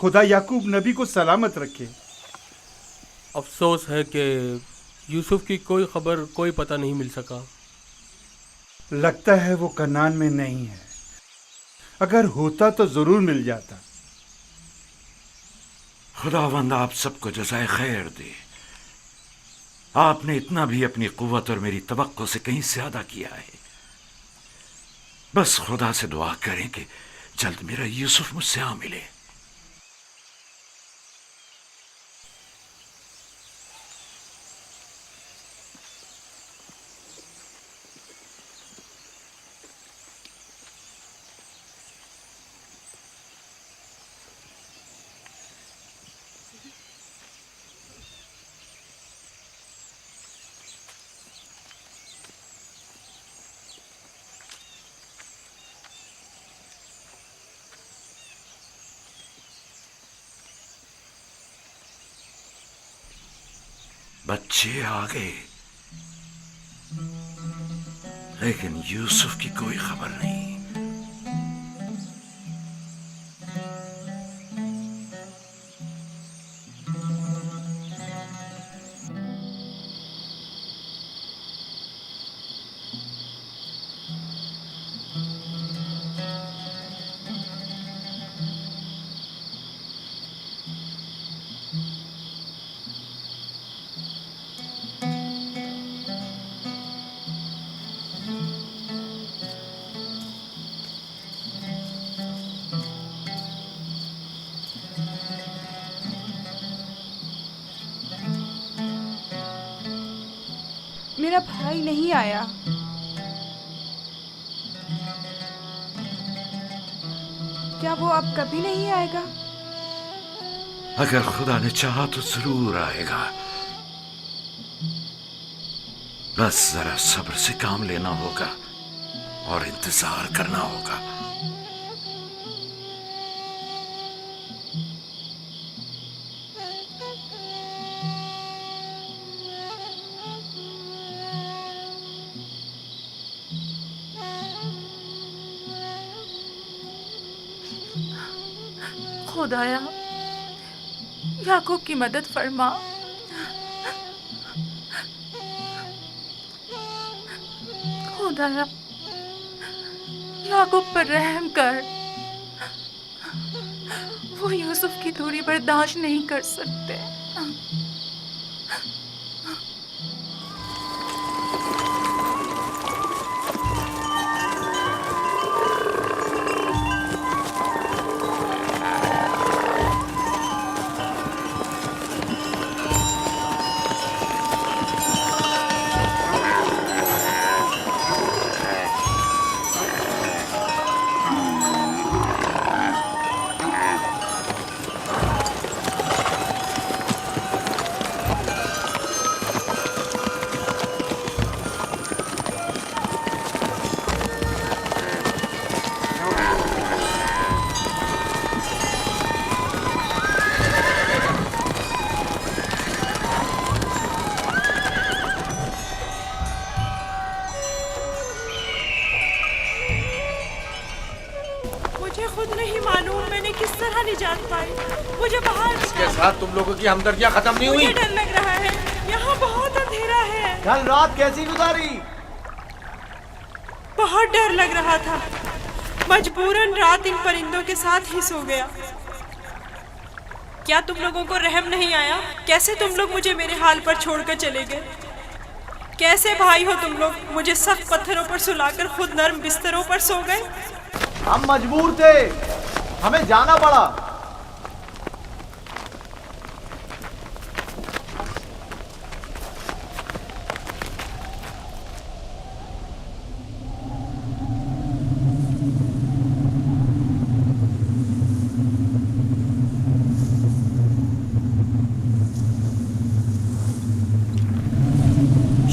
खुदा याकूब नबी को सलामत रखे। अफसोस है कि यूसुफ की कोई खबर, कोई पता नहीं मिल सका। लगता है वो कनान में नहीं है, अगर होता तो जरूर मिल जाता। खुदावंद आप सबको जज़ाए खैर दे। आपने इतना भी अपनी कुव्वत और मेरी तवक्को से कहीं ज्यादा किया है। बस खुदा से दुआ करें कि जल्द मेरा यूसुफ मुझसे आ मिले। बच्चे आ गए, लेकिन यूसुफ की कोई खबर नहीं। मेरा भाई नहीं आया। क्या वो अब कभी नहीं आएगा? अगर खुदा ने चाहा तो जरूर आएगा। बस जरा सब्र से काम लेना होगा और इंतजार करना होगा। खुदाया, याकूब की मदद फरमा। खुदाया, याकूब पर रहम कर। वो यूसुफ की दूरी बर्दाश्त नहीं कर सकते। मुझे खुद नहीं मालूम मैंने किस तरह निजात पाई। मुझे बाहर इसके साथ तुम लोगों की हमदर्दियां खत्म नहीं हुई। मुझे डर लग रहा है, यहाँ बहुत अंधेरा है। कल रात कैसी गुजारी? बहुत डर लग रहा था, मजबूरन रात इन परिंदों के साथ ही सो गया। क्या तुम लोगों को रहम नहीं आया? कैसे तुम लोग मुझे मेरे हाल पर छोड़कर चले गए? कैसे भाई हो तुम लोग? मुझे सख्त पत्थरों पर सुलाकर खुद नर्म बिस्तरों पर सो गए। हम मजबूर थे, हमें जाना पड़ा।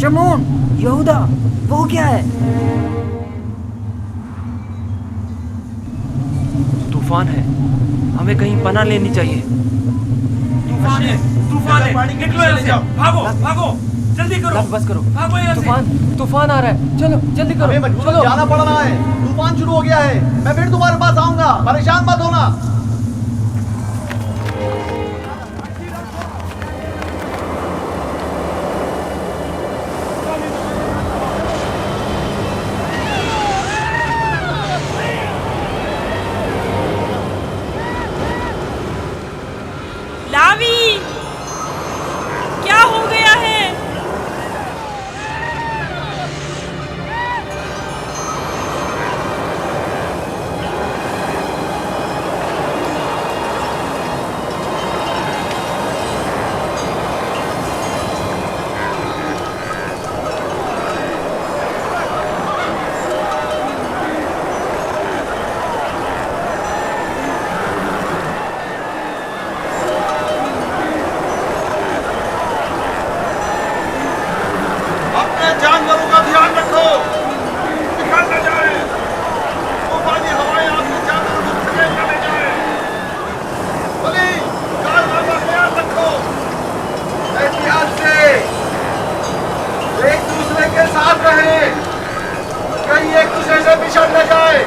शमून, यहूदा, वो क्या है? तूफान है, हमें कहीं पनाह लेनी चाहिए। तूफान है, तूफान है, निकलो यहाँ से, भागो, भागो, जल्दी करो, बस करो, भागो यहाँ से। तूफान आ रहा है, चलो जल्दी करो। हमें मजबूरन जाना पड़ रहा है, तूफान शुरू हो गया है। मैं फिर तुम्हारे पास आऊंगा, परेशान मत होना। न जाए।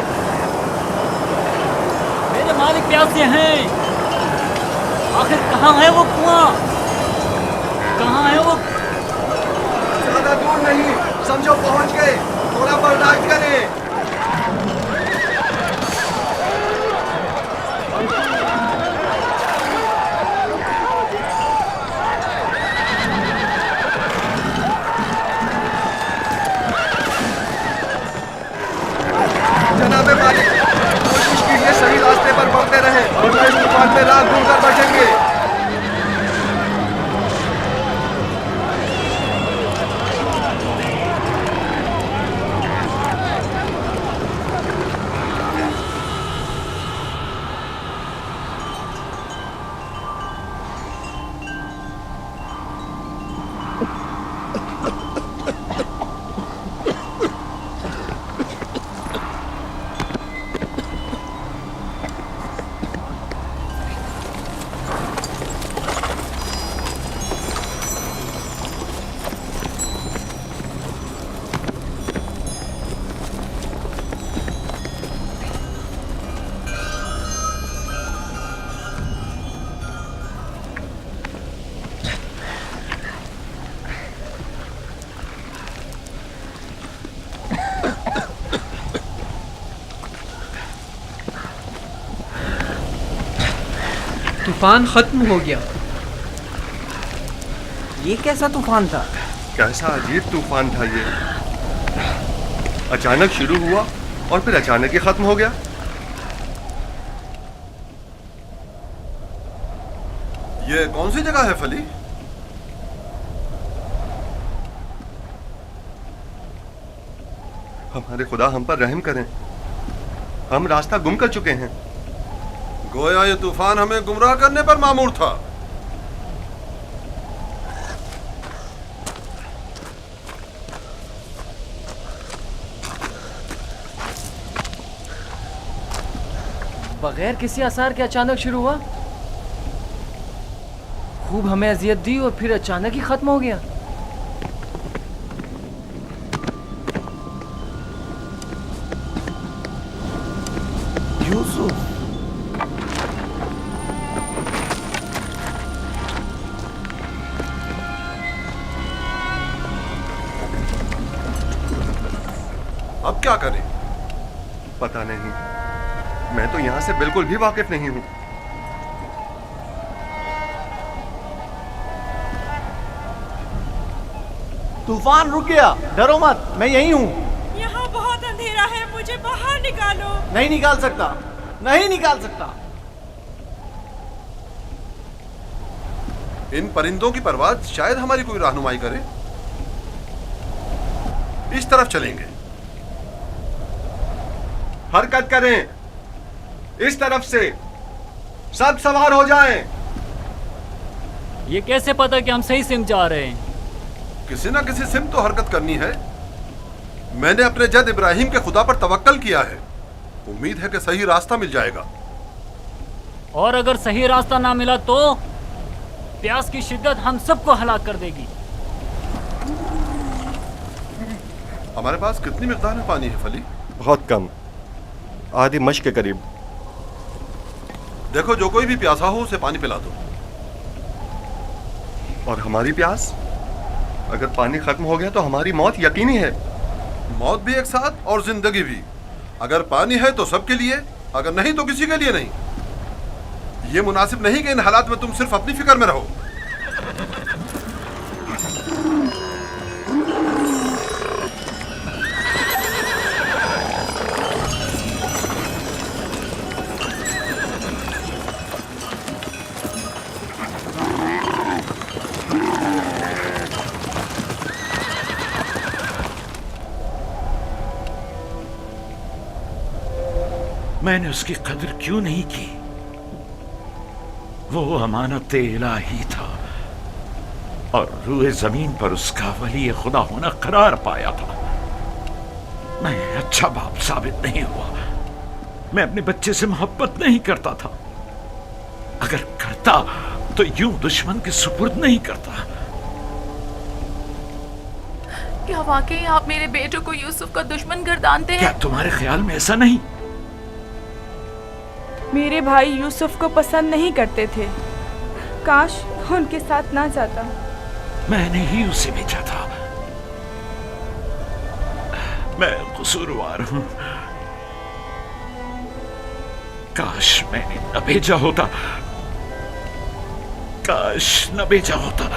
मेरे मालिक प्यासे हैं। आखिर कहाँ है वो कुआं? कहाँ है वो? ज्यादा दूर नहीं, समझो पहुंच गए। थोड़ा बर्दाश्त करें। जनाबे मालिक, कोशिश कीजिए सही रास्ते पर बढ़ते रहें, वरना इस तूफान में राह ढूंढकर बैठेंगे। तूफान खत्म हो गया। ये कैसा तूफान था? कैसा अजीब तूफान था ये। अचानक शुरू हुआ और फिर अचानक ही खत्म हो गया। ये कौन सी जगह है फली? हमारे खुदा हम पर रहम करें। हम रास्ता गुम कर चुके हैं। गोया ये तूफान हमें गुमराह करने पर मामूर था। बगैर किसी आसार के अचानक शुरू हुआ, खूब हमें अजियत दी और फिर अचानक ही खत्म हो गया। यूसुफ, अब क्या करें? पता नहीं, मैं तो यहां से बिल्कुल भी वाकिफ नहीं हूं। तूफान रुक गया, डरो मत, मैं यही हूं। यहाँ बहुत अंधेरा है, मुझे बाहर निकालो। नहीं निकाल सकता, नहीं निकाल सकता। इन परिंदों की परवाज़ शायद हमारी कोई रहनुमाई करे। इस तरफ चलेंगे। हरकत करें, इस तरफ से। सब सवार हो जाएं। ये कैसे पता कि हम सही सिम जा रहे हैं? किसी ना किसी सिम तो हरकत करनी है। मैंने अपने जद इब्राहिम के खुदा पर तवक्कल किया है। उम्मीद है कि सही रास्ता मिल जाएगा। और अगर सही रास्ता ना मिला तो प्यास की शिद्दत हम सबको हलाक कर देगी। हमारे पास कितनी मिकदार में पानी है फली? बहुत कम, आधी मश्क के करीब। देखो, जो कोई भी प्यासा हो उसे पानी पिला दो। और हमारी प्यास? अगर पानी खत्म हो गया तो हमारी मौत यकीनी है। मौत भी एक साथ और जिंदगी भी। अगर पानी है तो सबके लिए, अगर नहीं तो किसी के लिए नहीं। ये मुनासिब नहीं कि इन हालात में तुम सिर्फ अपनी फिक्र में रहो। मैंने उसकी कदर क्यों नहीं की? वो अमानत इलाही था और रूए जमीन पर उसका वली खुदा होना करार पाया था। मैं अच्छा बाप साबित नहीं हुआ। मैं अपने बच्चे से मोहब्बत नहीं करता था। अगर करता तो यूं दुश्मन के सुपुर्द नहीं करता। क्या वाकई आप मेरे बेटे को यूसुफ का दुश्मन गर्दानते क्या हैं? तुम्हारे ख्याल में ऐसा नहीं? मेरे भाई यूसुफ को पसंद नहीं करते थे। काश उनके साथ ना जाता। मैंने ही उसे भेजा था। मैं कसूरवार हूं। काश मैंने न भेजा होता। काश न भेजा होता।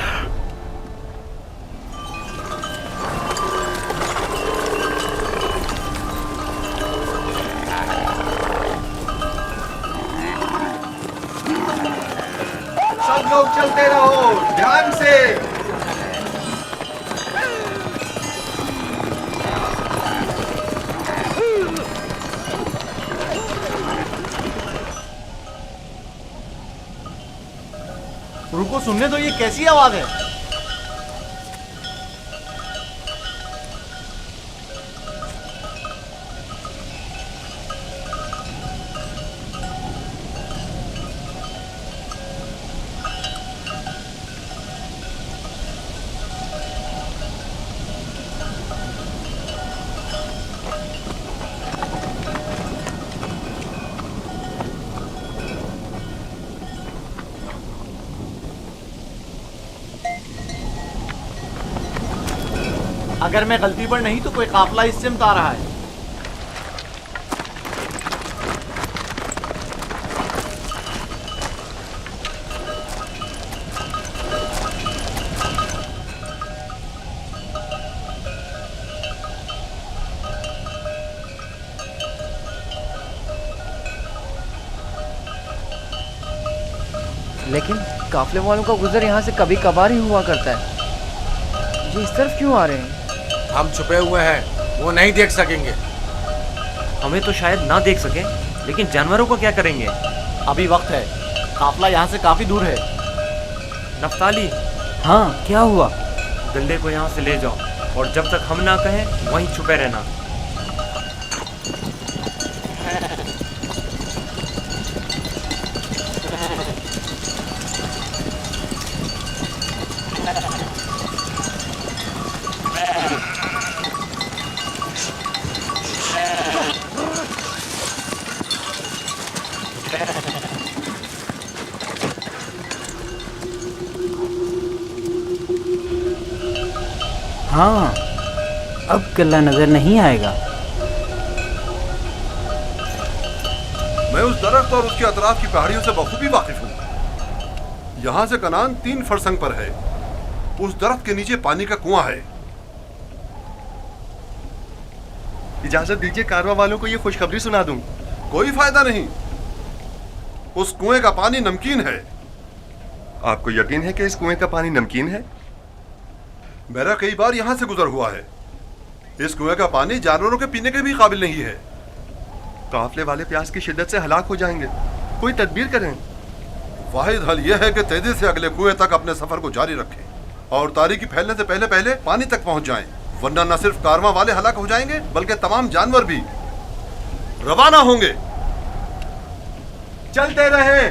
सब लोग चलते रहो ध्यान से। रुको, सुनने दो, ये कैसी आवाज है? अगर मैं गलती पर नहीं तो कोई काफिला इस सिमत आ रहा है। लेकिन काफले वालों का गुजर यहाँ से कभी कभार ही हुआ करता है। ये इस तरफ क्यों आ रहे हैं? हम छुपे हुए हैं, वो नहीं देख सकेंगे। हमें तो शायद ना देख सके, लेकिन जानवरों को क्या करेंगे? अभी वक्त है, काफिला यहाँ से काफी दूर है। नफ्ताली। हाँ, क्या हुआ? गल्ले को यहाँ से ले जाओ और जब तक हम ना कहें वहीं छुपे रहना। हाँ, अब किला नजर नहीं आएगा। मैं उस दरख्त और उसके अतराफ की पहाड़ियों से बखूबी वाकिफ हूँ। यहाँ से कनान 3 फरसंग पर है। उस दरख्त के नीचे पानी का कुआं है। इजाजत दीजिए कारवा वालों को ये खुशखबरी सुना दूं। कोई फायदा नहीं, उस कुएं का पानी नमकीन है। आपको यकीन है कि इस कुएं का पानी नमकीन है? मेरा कई बार यहाँ से गुजर हुआ है। इस कुएं का पानी जानवरों के पीने के भी काबिल नहीं है। काफले वाले प्यास की शिद्दत से हलाक हो जाएंगे। कोई तदबीर करें। वाहिद हल यह है कि तेजी से अगले कुएं तक अपने सफर को जारी रखें और तारीकी फैलने से पहले पहले पानी तक पहुंच जाएं, वरना न सिर्फ कारवां वाले हलाक हो जाएंगे बल्कि तमाम जानवर भी रवाना होंगे। चलते रहें,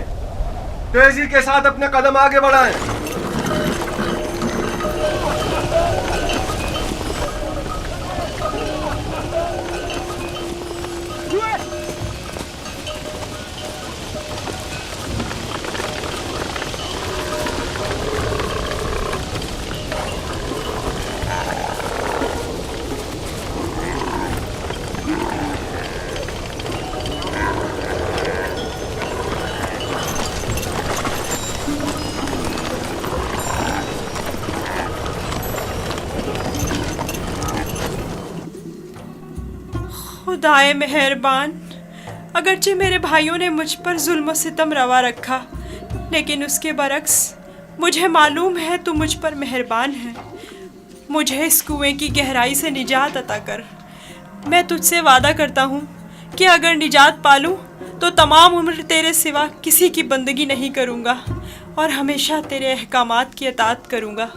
तेजी के साथ अपने कदम आगे बढ़ाएं। खुदाए मेहरबान, अगरचे मेरे भाइयों ने मुझ पर जुल्म सितम रवा रखा, लेकिन उसके बरक्स मुझे मालूम है तू मुझ पर मेहरबान है। मुझे इस कुएं की गहराई से निजात अता कर। मैं तुझसे वादा करता हूँ कि अगर निजात पालूँ तो तमाम उम्र तेरे सिवा किसी की बंदगी नहीं करूँगा और हमेशा तेरे अहकामात की अतात करूँगा।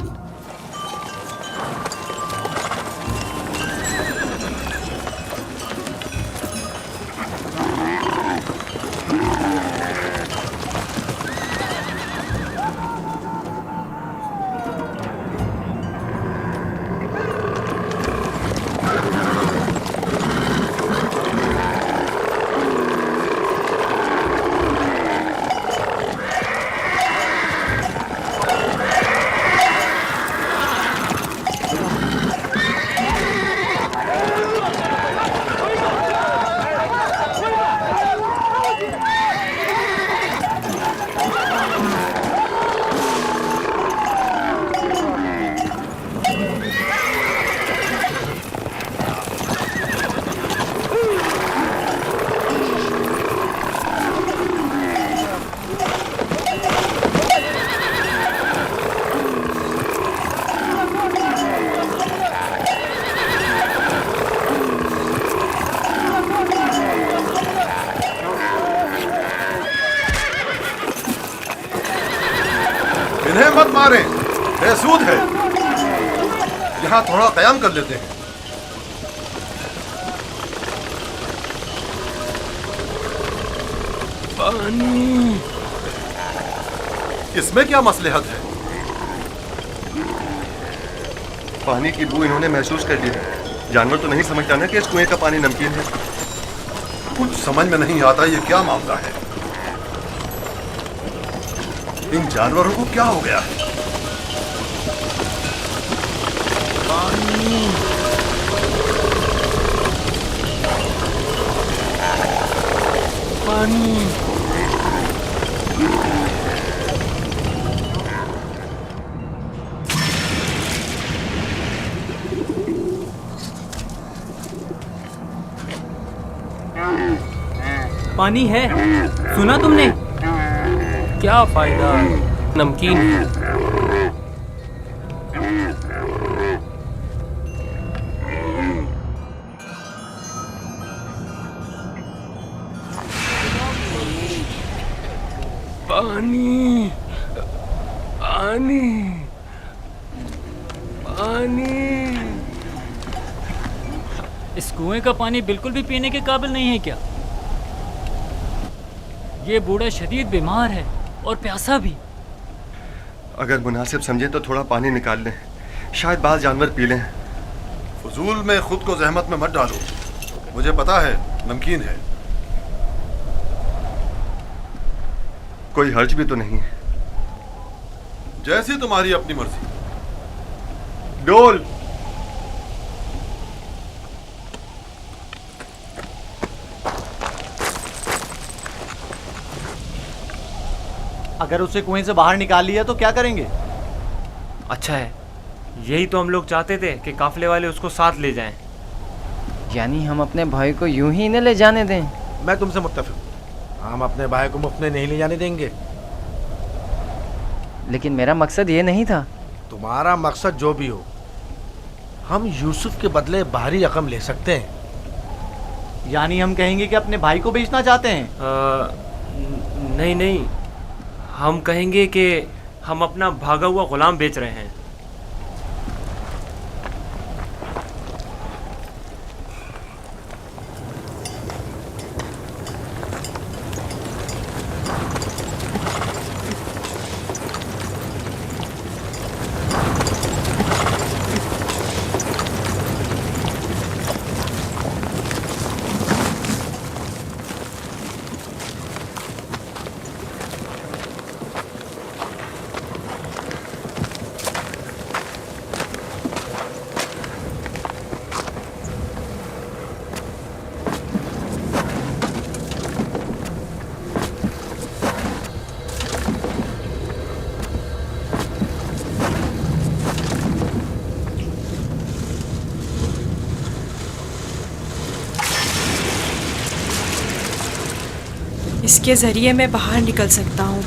मत मारें, बेसूद है। यहाँ थोड़ा कयाम कर लेते हैं। पानी। इसमें क्या मसलहत है? पानी की बू इन्होंने महसूस कर ली है। जानवर तो नहीं समझता ना कि इस कुएं का पानी नमकीन है। कुछ समझ में नहीं आता ये क्या मामला है। इन जानवरों को क्या हो गया है? पानी। पानी। पानी है, सुना तुमने? क्या फायदा, नमकीन है। पानी। पानी। पानी। इस कुएं का पानी बिल्कुल भी पीने के काबिल नहीं है क्या? ये बूढ़ा शदीद बीमार है और प्यासा भी। अगर मुनासिब समझे तो थोड़ा पानी निकाल लें, शायद बाल जानवर पी लें। फजूल में खुद को जहमत में मत डालो, मुझे पता है नमकीन है। कोई हर्ज भी तो नहीं। जैसी तुम्हारी अपनी मर्जी। डोल। अगर उसे कुएं से बाहर निकाल लिया तो क्या करेंगे? अच्छा है, यही तो हम लोग चाहते थे कि काफले वाले उसको साथ ले जाएं। यानी हम अपने भाई को यूं ही न ले जाने दें? मैं तुमसे मुत्तफिक हूं। हम अपने भाई को मुफ्त में नहीं ले जाने देंगे। लेकिन मेरा मकसद ये नहीं था। तुम्हारा मकसद जो भी हो, हम यूसुफ के बदले बाहरी रकम ले सकते हैं। यानी हम कहेंगे कि अपने भाई को बेचना चाहते हैं? नहीं नहीं, हम कहेंगे कि हम अपना भागा हुआ गुलाम बेच रहे हैं। इसके जरिए मैं बाहर निकल सकता हूँ।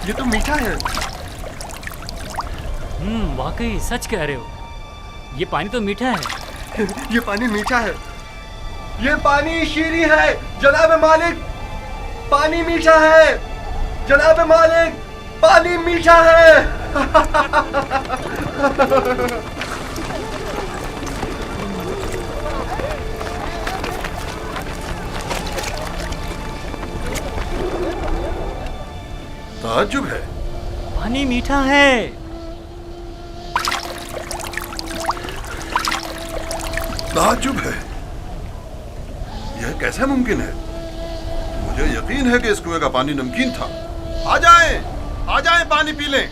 ये तो मीठा है। वाकई सच कह रहे हो। ये पानी तो मीठा है। ये पानी मीठा है। ये पानी शीरी है जनाब मालिक। पानी मीठा है जनाब मालिक। पानी मीठा है। ताज्जुब है। पानी मीठा है। ताज्जुब है। यह कैसे मुमकिन है? मुझे यकीन है कि इस कुएं का पानी नमकीन था। आ जाएं पानी पी लें।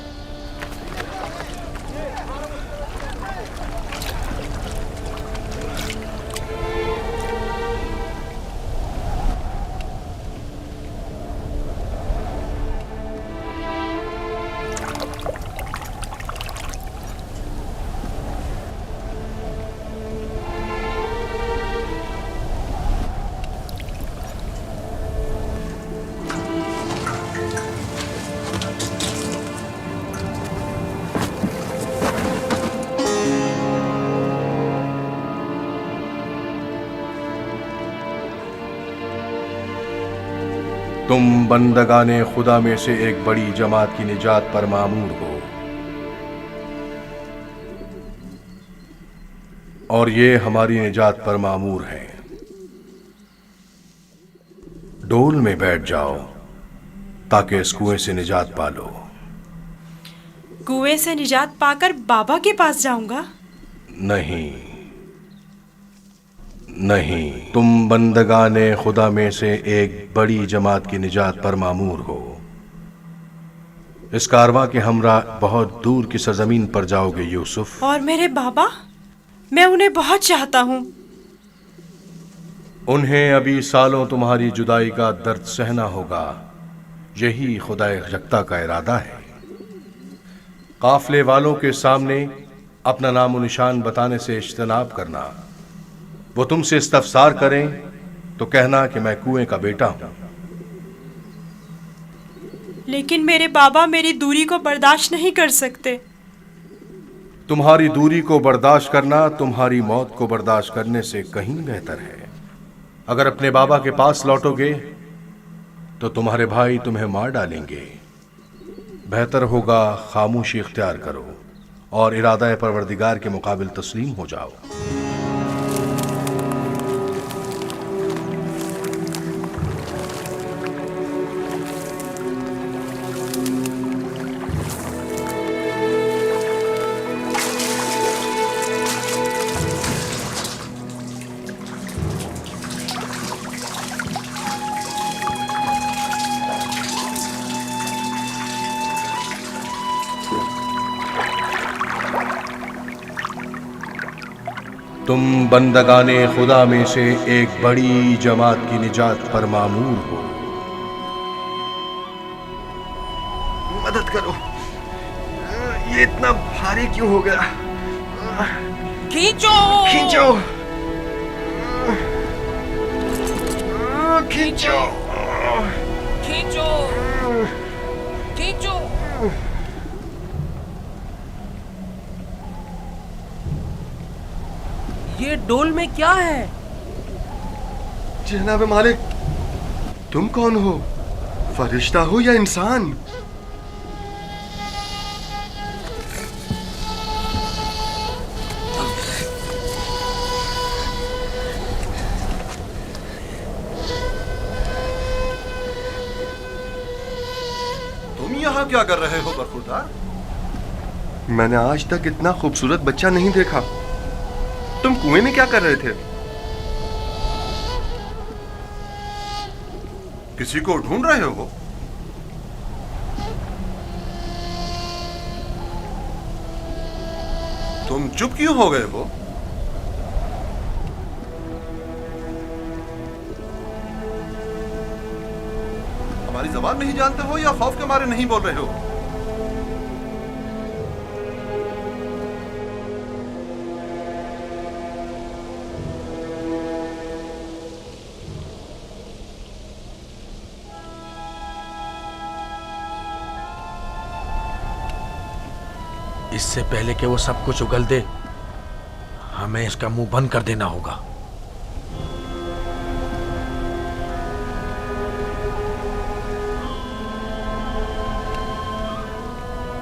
तुम बंदगाने खुदा में से एक बड़ी जमात की निजात पर मामूर हो, और ये हमारी निजात पर मामूर हैं। डोल में बैठ जाओ ताकि इस कुएं से निजात पालो। कुएं से निजात पाकर बाबा के पास जाऊंगा? नहीं, तुम बंदगाने खुदा में से एक बड़ी जमात की निजात पर मामूर हो। इस कारवां के हमरा बहुत दूर की सरजमीन पर जाओगे यूसुफ। और मेरे बाबा? मैं उन्हें बहुत चाहता हूँ। उन्हें अभी सालों तुम्हारी जुदाई का दर्द सहना होगा। यही खुदा यकता का इरादा है। काफले वालों के सामने अपना नामो निशान बताने से इज्तनाब करना। वो तुमसे इस्तफसार करें तो कहना कि मैं कुएं का बेटा हूं। लेकिन मेरे बाबा मेरी दूरी को बर्दाश्त नहीं कर सकते। तुम्हारी दूरी को बर्दाश्त करना तुम्हारी मौत को बर्दाश्त करने से कहीं बेहतर है। अगर अपने बाबा के पास लौटोगे तो तुम्हारे भाई तुम्हें मार डालेंगे। बेहतर होगा खामोशी इख्तियार करो और इरादा परवरदिगार के मुकाबिल तस्लीम हो जाओ। तुम बंदगाने खुदा में से एक बड़ी जमात की निजात पर मामूर हो। मदद करो, ये इतना भारी क्यों हो गया? खींचो खींचो खींचो खींचो खींचो। ये डोल में क्या है? जनाब मालिक, तुम कौन हो? फरिश्ता हो या इंसान? तुम यहाँ क्या कर रहे हो बरखुरदार? मैंने आज तक इतना खूबसूरत बच्चा नहीं देखा। तुम कुएं में क्या कर रहे थे? किसी को ढूंढ रहे हो? तुम चुप क्यों हो गए हो? हमारी जबान नहीं जानते हो या खौफ के मारे नहीं बोल रहे हो? इससे पहले कि वो सब कुछ उगल दे, हमें इसका मुंह बंद कर देना होगा।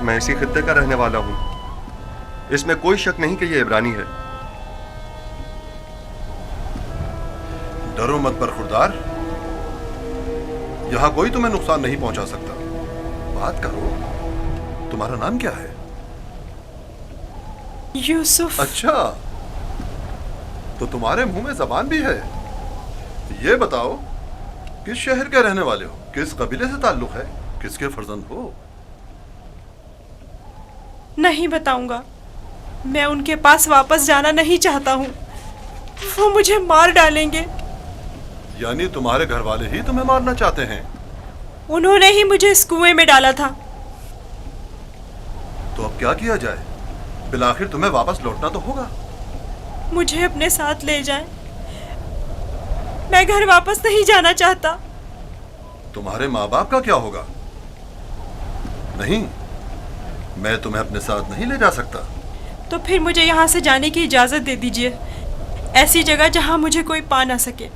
मैं इसी खित्ते का रहने वाला हूं। इसमें कोई शक नहीं कि ये इब्रानी है। डरो मत बरखुरदार, यहां कोई तुम्हें नुकसान नहीं पहुंचा सकता। बात करो। तुम्हारा नाम क्या है? यूसुफ। अच्छा, तो तुम्हारे मुंह में जबान भी है। ये बताओ, किस शहर के रहने वाले हो? किस कबीले से ताल्लुक है? किसके फर्जंद हो? नहीं बताऊंगा। मैं उनके पास वापस जाना नहीं चाहता हूँ। वो मुझे मार डालेंगे। यानी तुम्हारे घर वाले ही तुम्हें मारना चाहते हैं? उन्होंने ही मुझे इस कुएं में डाला था। तो अब क्या किया जाए? बिलाखिर तुम्हें वापस लौटना तो होगा। मुझे अपने साथ ले जाएं। मैं घर वापस नहीं जाना चाहता। तुम्हारे माँ बाप का क्या होगा? नहीं, मैं तुम्हें अपने साथ नहीं ले जा सकता। तो फिर मुझे यहाँ से जाने की इजाजत दे दीजिए, ऐसी जगह जहाँ मुझे कोई पा ना सके।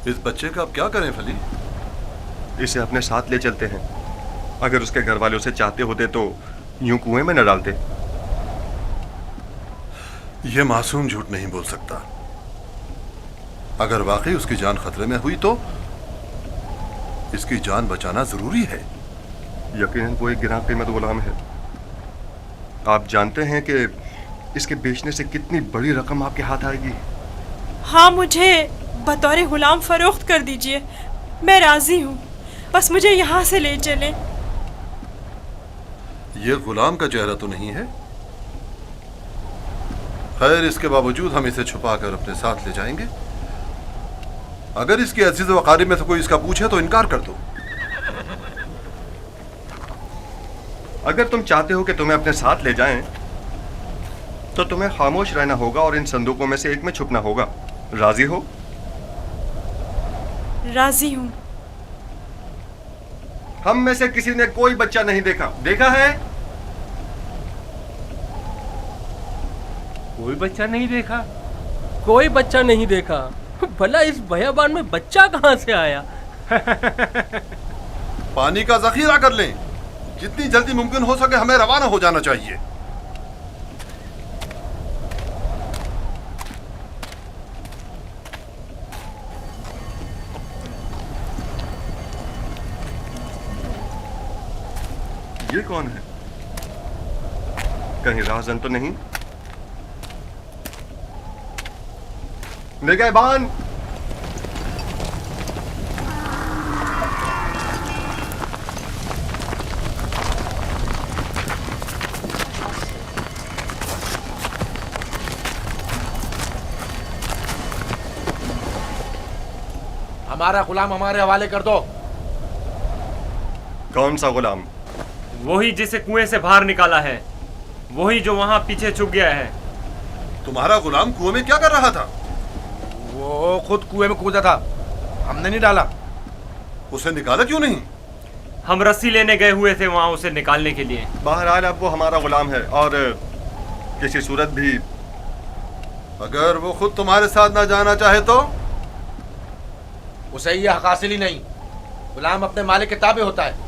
इस बच्चे का अब क्या करें फली? इसे अपने साथ ले चलते हैं। अगर उसके घर वाले उसे चाहते होते तो यूं कुएं में न डालते। यह मासूम झूठ नहीं बोल सकता। अगर वाकई उसकी जान खतरे में हुई तो इसकी जान बचाना जरूरी है। यकीनन वो एक गिरां कीमत गुलाम है। आप जानते हैं कि इसके बेचने से कितनी बड़ी रकम आपके हाथ आएगी। हाँ, मुझे बतौर गुलाम फरोख्त कर दीजिए, मैं राजी हूँ। बस मुझे यहाँ से ले चलें। ये गुलाम का चेहरा तो नहीं है। खैर, इसके बावजूद हम इसे छुपाकर अपने साथ ले जाएंगे। अगर इसके अजीज व अकारिब में से कोई इसका पूछे तो इनकार कर दो। अगर तुम चाहते हो कि तुम्हें अपने साथ ले जाएं, तो तुम्हें खामोश रहना होगा और इन संदूकों में से एक में छुपना होगा। राजी हो? राजी हूँ। हम में से किसी ने कोई बच्चा नहीं देखा। देखा है? कोई बच्चा नहीं देखा? कोई बच्चा नहीं देखा? भला इस बयाबान में बच्चा कहाँ से आया? पानी का जखीरा कर लें। जितनी जल्दी मुमकिन हो सके हमें रवाना हो जाना चाहिए। ये कौन है? कहीं राहजन तो नहीं? निगहबान! हमारा गुलाम हमारे हवाले कर दो। कौन सा गुलाम? वही जिसे कुएं से बाहर निकाला है, वही जो वहां पीछे छुप गया है। तुम्हारा गुलाम कुएं में क्या कर रहा था? वो खुद कुएं में कूदा था, हमने नहीं डाला। उसे निकाला क्यों नहीं? हम रस्सी लेने गए हुए थे वहां उसे निकालने के लिए। बहरहाल अब वो हमारा गुलाम है और किसी सूरत भी। अगर वो खुद तुम्हारे साथ ना जाना चाहे तो? उसे ये हक हासिल ही नहीं। गुलाम अपने मालिक के ताबे होता है।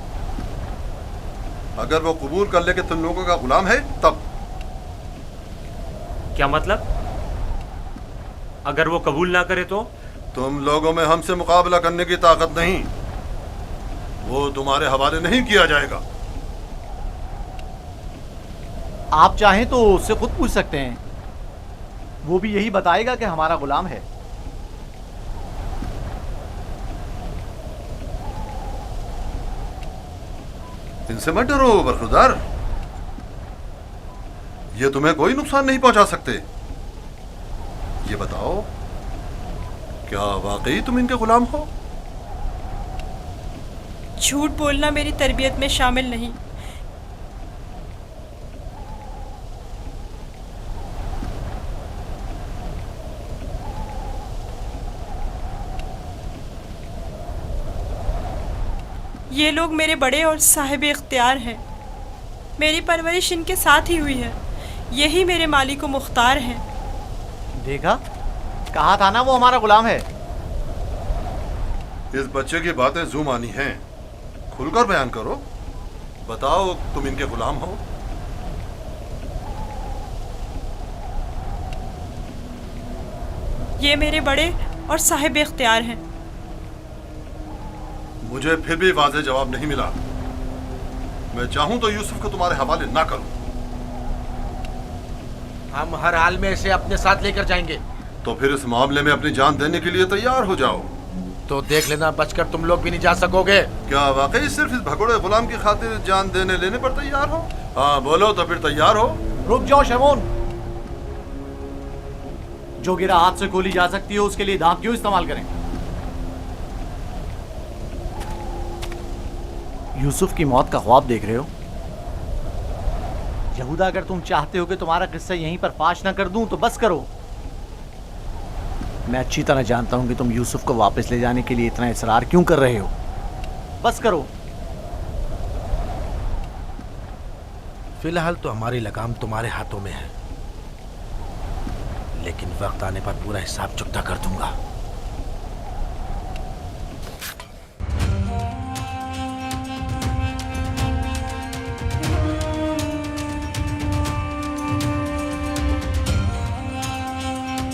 अगर वो कबूल कर ले कि तुम लोगों का गुलाम है तब? क्या मतलब? अगर वो कबूल ना करे तो? तुम लोगों में हमसे मुकाबला करने की ताकत नहीं। वो तुम्हारे हवाले नहीं किया जाएगा। आप चाहें तो उससे खुद पूछ सकते हैं। वो भी यही बताएगा कि हमारा गुलाम है। इनसे मत डरो बरखुरदार। ये तुम्हें कोई नुकसान नहीं पहुंचा सकते। ये बताओ, क्या वाकई तुम इनके गुलाम हो? झूठ बोलना मेरी तरबियत में शामिल नहीं। ये लोग मेरे बड़े और साहिब इख्तियार हैं। मेरी परवरिश इनके साथ ही हुई है। यही मेरे मालिक व मुख्तार हैं। देखा, कहा था ना वो हमारा गुलाम है। इस बच्चे की बातें जू मानी हैं। खुलकर बयान करो। बताओ, तुम इनके गुलाम हो? ये मेरे बड़े और साहिब इख्तियार हैं। मुझे फिर भी वाज़ेह जवाब नहीं मिला। मैं चाहूं तो यूसुफ को तुम्हारे हवाले ना करूं। हम हर हाल में इसे अपने साथ लेकर जाएंगे। तो फिर इस मामले में अपनी जान देने के लिए तैयार हो जाओ। तो देख लेना, बचकर तुम लोग भी नहीं जा सकोगे। क्या वाकई सिर्फ इस भगोड़े गुलाम की खातिर जान देने लेने पर तैयार हो? हाँ बोलो, तो फिर तैयार हो? रुक जाओ शमोन, जो गिरा हाथ से गोली जा सकती है उसके लिए दांत क्यों इस्तेमाल करें? यूसुफ की मौत का ख्वाब देख रहे हो? यहूदा, अगर तुम चाहते हो कि तुम्हारा किस्सा यहीं पर फाश ना कर दूं तो बस करो। मैं अच्छी तरह जानता हूं कि तुम यूसुफ को वापस ले जाने के लिए इतना इसरार क्यों कर रहे हो। बस करो। फिलहाल तो हमारी लगाम तुम्हारे हाथों में है, लेकिन वक्त आने पर पूरा हिसाब चुकता कर दूंगा।